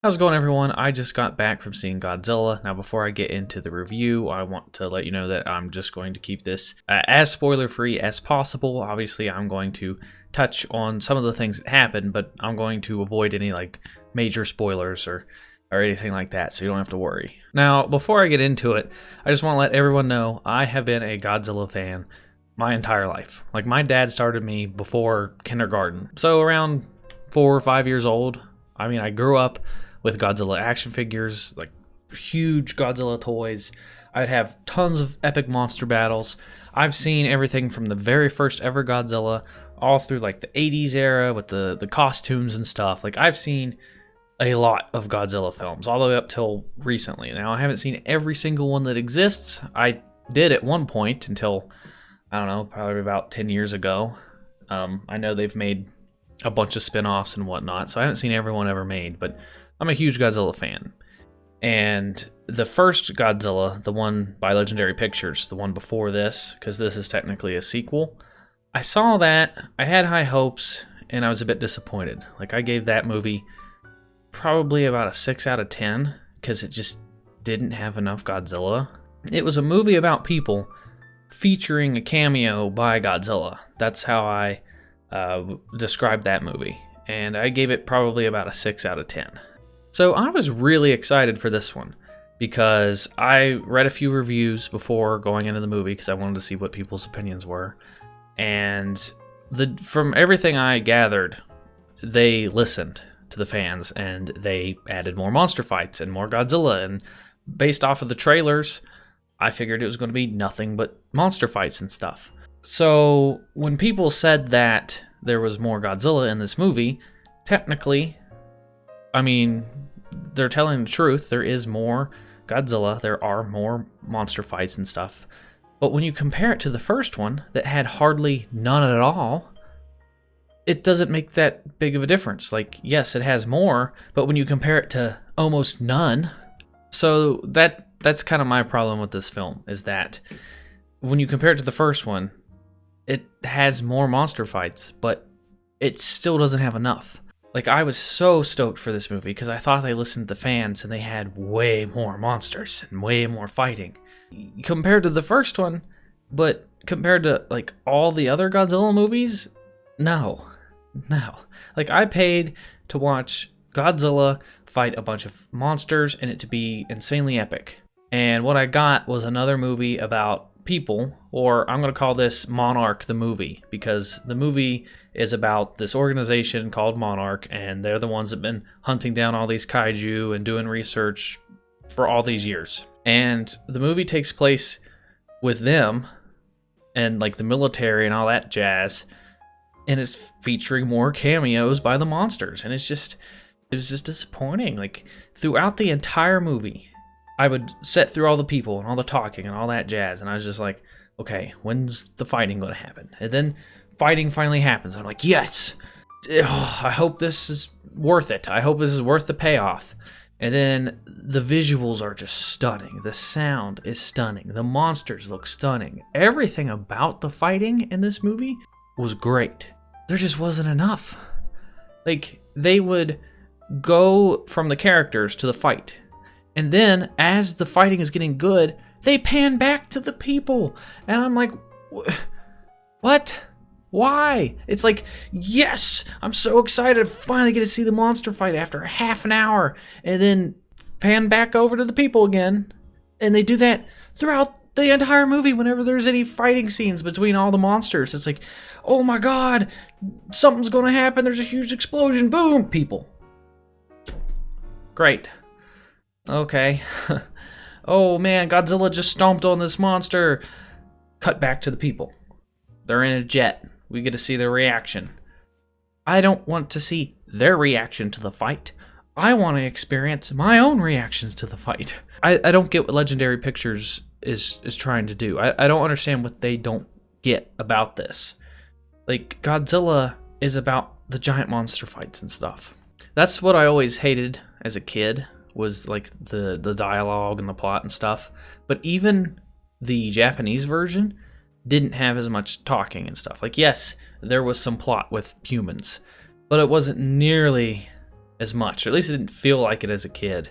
How's it going, everyone? I just got back from seeing Godzilla. Now, before I get into the review, I want to let you know that I'm just going to keep this as spoiler-free as possible. Obviously, I'm going to touch on some of the things that happen, but I'm going to avoid any major spoilers or anything like that, so you don't have to worry. Now, before I get into it, I just want to let everyone know I have been a Godzilla fan my entire life. My dad started me before kindergarten, so around 4 or 5 years old. I grew up with Godzilla action figures, huge Godzilla toys. I'd have tons of epic monster battles. I've seen everything from the very first ever Godzilla all through the 80s era with the costumes and stuff. I've seen a lot of Godzilla films all the way up till recently. Now, I haven't seen every single one that exists. I did at one point until, I don't know, probably about 10 years ago. I know they've made a bunch of spin-offs and whatnot, so I haven't seen everyone ever made, but I'm a huge Godzilla fan. And the first Godzilla, the one by Legendary Pictures, the one before this, because this is technically a sequel, I saw that, I had high hopes, and I was a bit disappointed. I gave that movie probably about a 6 out of 10, because it just didn't have enough Godzilla. It was a movie about people featuring a cameo by Godzilla. That's how I described that movie, and I gave it probably about a 6 out of 10. So I was really excited for this one because I read a few reviews before going into the movie because I wanted to see what people's opinions were, and from everything I gathered, they listened to the fans and they added more monster fights and more Godzilla, and based off of the trailers, I figured it was going to be nothing but monster fights and stuff. So when people said that there was more Godzilla in this movie, technically, they're telling the truth. There is more Godzilla. There are more monster fights and stuff. But when you compare it to the first one that had hardly none at all, it doesn't make that big of a difference. Yes, it has more, but when you compare it to almost none, so that's kind of my problem with this film, is that when you compare it to the first one, it has more monster fights, but it still doesn't have enough. I was so stoked for this movie because I thought they listened to the fans and they had way more monsters and way more fighting compared to the first one, but compared to all the other Godzilla movies, no. I paid to watch Godzilla fight a bunch of monsters and it to be insanely epic. And what I got was another movie about people, or I'm going to call this Monarch the movie, because the movie is about this organization called Monarch, and they're the ones that have been hunting down all these kaiju and doing research for all these years. And the movie takes place with them and the military and all that jazz, and it's featuring more cameos by the monsters, and it was just disappointing. Throughout the entire movie, I would sit through all the people and all the talking and all that jazz, and I was just like, okay, when's the fighting going to happen? And then fighting finally happens. I'm like, yes! I hope this is worth it. I hope this is worth the payoff. And then the visuals are just stunning. The sound is stunning. The monsters look stunning. Everything about the fighting in this movie was great. There just wasn't enough. They would go from the characters to the fight, and then, as the fighting is getting good, they pan back to the people. And I'm like, what? Why? It's yes, I'm so excited to finally get to see the monster fight after half an hour. And then pan back over to the people again. And they do that throughout the entire movie whenever there's any fighting scenes between all the monsters. It's oh my god, something's going to happen. There's a huge explosion. Boom, people. Great. Okay. Oh man, Godzilla just stomped on this monster. Cut back to the people. They're in a jet. We get to see their reaction. I don't want to see their reaction to the fight. I want to experience my own reactions to the fight. I don't get what Legendary Pictures is trying to do. I don't understand what they don't get about this. Godzilla is about the giant monster fights and stuff. That's what I always hated as a kid, was the dialogue and the plot and stuff. But even the Japanese version didn't have as much talking and stuff. Yes, there was some plot with humans, but it wasn't nearly as much. Or at least it didn't feel like it as a kid.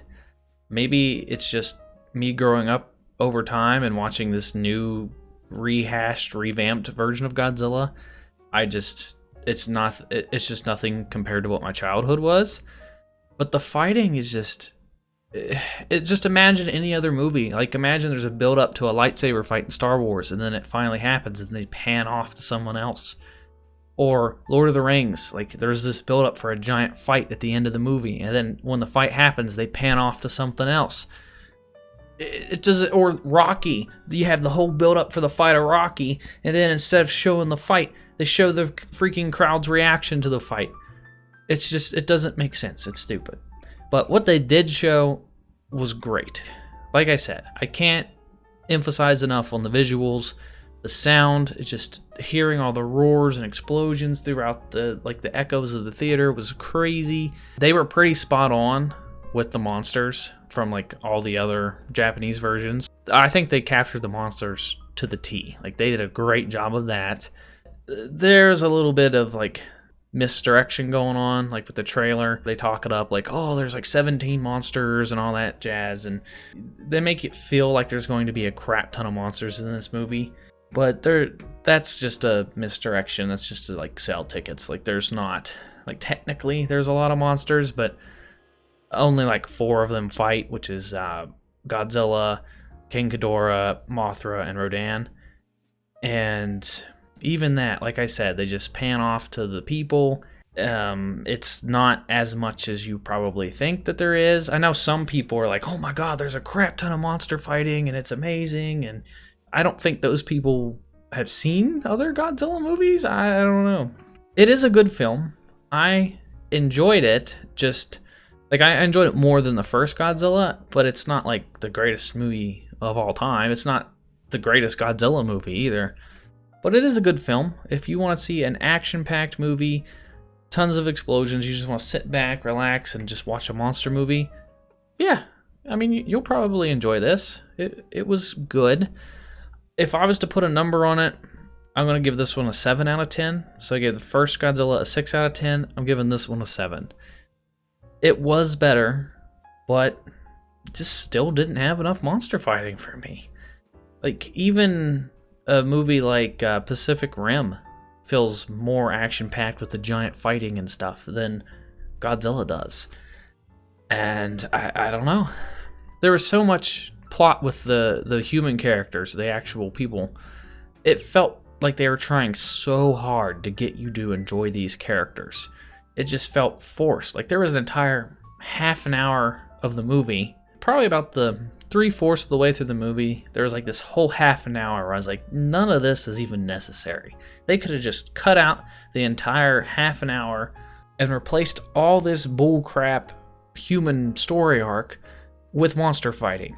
Maybe it's just me growing up over time and watching this new rehashed, revamped version of Godzilla. It's just nothing compared to what my childhood was. But the fighting is just imagine any other movie. Like, imagine there's a build up to a lightsaber fight in Star Wars, and then it finally happens, and they pan off to someone else. Or Lord of the Rings, like there's this build up for a giant fight at the end of the movie, and then when the fight happens, they pan off to something else. It doesn't. Or Rocky, you have the whole build up for the fight of Rocky, and then instead of showing the fight, they show the freaking crowd's reaction to the fight. It's just, it doesn't make sense. It's stupid. But what they did show was great. Like I said, I can't emphasize enough on the visuals. The sound, it's just hearing all the roars and explosions throughout the echoes of the theater was crazy. They were pretty spot on with the monsters from like all the other Japanese versions. I think they captured the monsters to the T. Like, they did a great job of that. There's a little bit of like misdirection going on, like with the trailer. They talk it up like, oh, there's like 17 monsters and all that jazz, and they make it feel like there's going to be a crap ton of monsters in this movie. But that's just a misdirection. That's just to like sell tickets. Like, there's not, like, technically there's a lot of monsters, but only like 4 of them fight, which is Godzilla, King Ghidorah, Mothra, and Rodan. And even that, like I said, they just pan off to the people. It's not as much as you probably think that there is. I know some people are like, oh my god, there's a crap ton of monster fighting and it's amazing, and I don't think those people have seen other Godzilla movies. I don't know. It is a good film. I enjoyed it. Just like, I enjoyed it more than the first Godzilla, but it's not like the greatest movie of all time. It's not the greatest Godzilla movie either. But it is a good film. If you want to see an action-packed movie, tons of explosions, you just want to sit back, relax, and just watch a monster movie, yeah, I mean, you'll probably enjoy this. It was good. If I was to put a number on it, I'm going to give this one a 7 out of 10. So I gave the first Godzilla a 6 out of 10. I'm giving this one a 7. It was better, but just still didn't have enough monster fighting for me. Like, even a movie like Pacific Rim feels more action-packed with the giant fighting and stuff than Godzilla does. And I don't know. There was so much plot with the human characters, the actual people. It felt like they were trying so hard to get you to enjoy these characters. It just felt forced. Like, there was an entire half an hour of the movie, probably about the 3/4 of the way through the movie, there was like this whole half an hour where I was like, none of this is even necessary. They could have just cut out the entire half an hour and replaced all this bullcrap human story arc with monster fighting,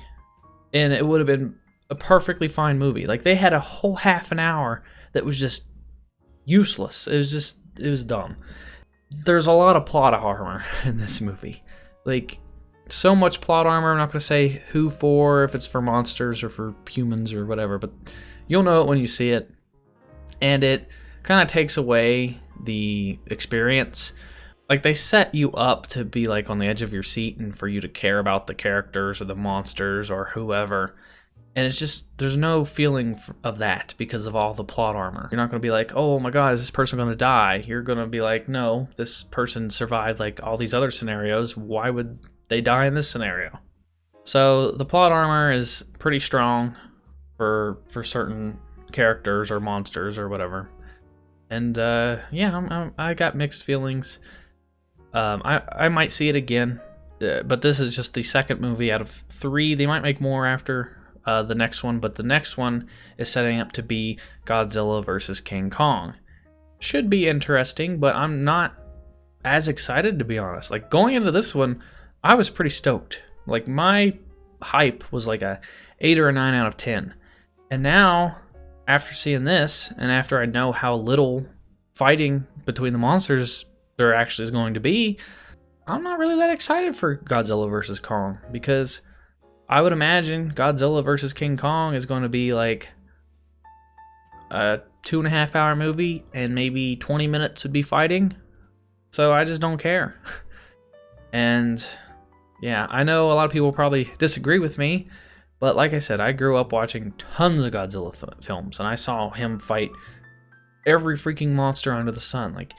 and it would have been a perfectly fine movie. Like, they had a whole half an hour that was just useless. It was dumb. There's a lot of plot armor in this movie. Like, so much plot armor. I'm not going to say who for, if it's for monsters or for humans or whatever, but you'll know it when you see it. And it kind of takes away the experience. Like, they set you up to be like on the edge of your seat and for you to care about the characters or the monsters or whoever. And it's just, there's no feeling of that because of all the plot armor. You're not going to be like, oh my god, is this person going to die? You're going to be like, no, this person survived like all these other scenarios. Why would they die in this scenario? So the plot armor is pretty strong for certain characters or monsters or whatever. And yeah, I got mixed feelings. I might see it again, but this is just the second movie out of 3. They might make more after the next one, but the next one is setting up to be Godzilla versus King Kong. Should be interesting, but I'm not as excited, to be honest. Like, going into this one, I was pretty stoked. Like, my hype was like a 8 or a 9 out of 10. And now, after seeing this, and after I know how little fighting between the monsters there actually is going to be, I'm not really that excited for Godzilla vs. Kong, because I would imagine Godzilla vs. King Kong is going to be like a 2.5 hour movie, and maybe 20 minutes would be fighting. So I just don't care. And yeah, I know a lot of people probably disagree with me, but like I said, I grew up watching tons of Godzilla films, and I saw him fight every freaking monster under the sun, like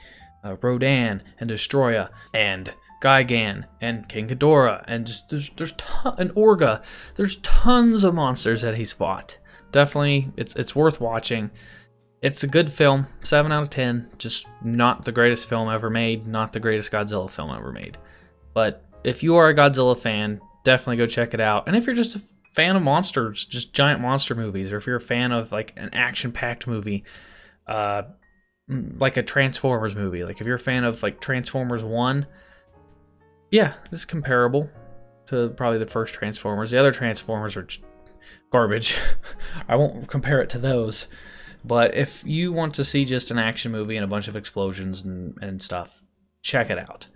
Rodan and Destroya and Gigan and King Ghidorah, and just and Orga. There's tons of monsters that he's fought. Definitely, it's worth watching. It's a good film, 7 out of 10. Just not the greatest film ever made, not the greatest Godzilla film ever made. But if you are a Godzilla fan, definitely go check it out. And if you're just a fan of monsters, just giant monster movies, or if you're a fan of like an action-packed movie, like a Transformers movie, like if you're a fan of like Transformers 1, yeah, this is comparable to probably the first Transformers. The other Transformers are garbage. I won't compare it to those. But if you want to see just an action movie and a bunch of explosions and stuff, check it out.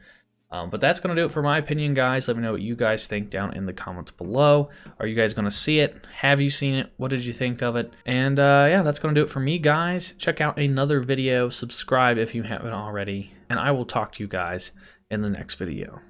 But that's going to do it for my opinion, guys. Let me know what you guys think down in the comments below. Are you guys going to see it? Have you seen it? What did you think of it? And yeah, that's going to do it for me, guys. Check out another video. Subscribe if you haven't already. And I will talk to you guys in the next video.